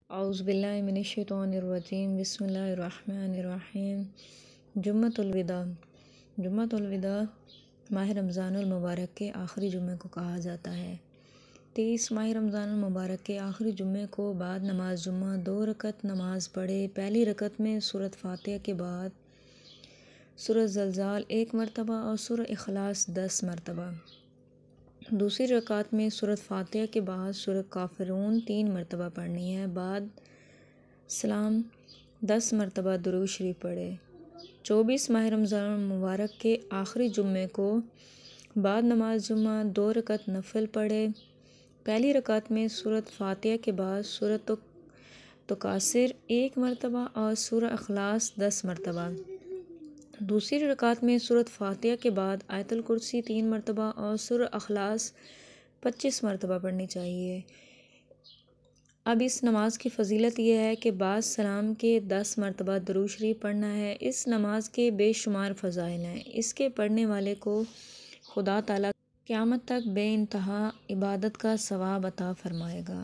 اعوذ باللہ من الشیطان الرجیم، بسم اللہ الرحمن الرحیم۔ جمعۃ الوداع۔ جمعۃ الوداع ماہ رمضان المبارک کے آخری جمعے کو کہا جاتا ہے۔ 23 ماہ رمضان المبارک کے آخری جمعے کو بعد نماز جمعہ 2 رکعت نماز پڑھے۔ پہلی رکعت میں سورۃ فاتحہ کے بعد سورۃ زلزال 1 مرتبہ اور سورۃ اخلاص 10 مرتبہ۔ دوسری رکعت میں سورۃ فاتحہ کے بعد سورۃ کافرون 3 مرتبہ پڑھنی ہے، بعد سلام 10 مرتبہ درود شریف پڑھے۔ 24 ماہ رمضان المبارک کے آخری جمعے کو بعد نماز جمعہ 2 رکعت نفل پڑھے۔ پہلی رکعت میں سورۃ فاتحہ کے بعد سورۃ تکاثر 1 مرتبہ اور سورۃ اخلاص 10 مرتبہ۔ دوسری رکعت میں سورۃ فاتحہ کے بعد آیت الکرسی 3 مرتبہ اور سورۃ اخلاص 25 مرتبہ پڑھنی چاہیے۔ اب اس نماز کی فضیلت یہ ہے کہ بعد سلام کے 10 مرتبہ درود شریف پڑھنا ہے۔ اس نماز کے بے شمار فضائل ہیں۔ اس کے پڑھنے والے کو خدا تعالیٰ قیامت تک بے انتہا عبادت کا ثواب عطا فرمائے گا۔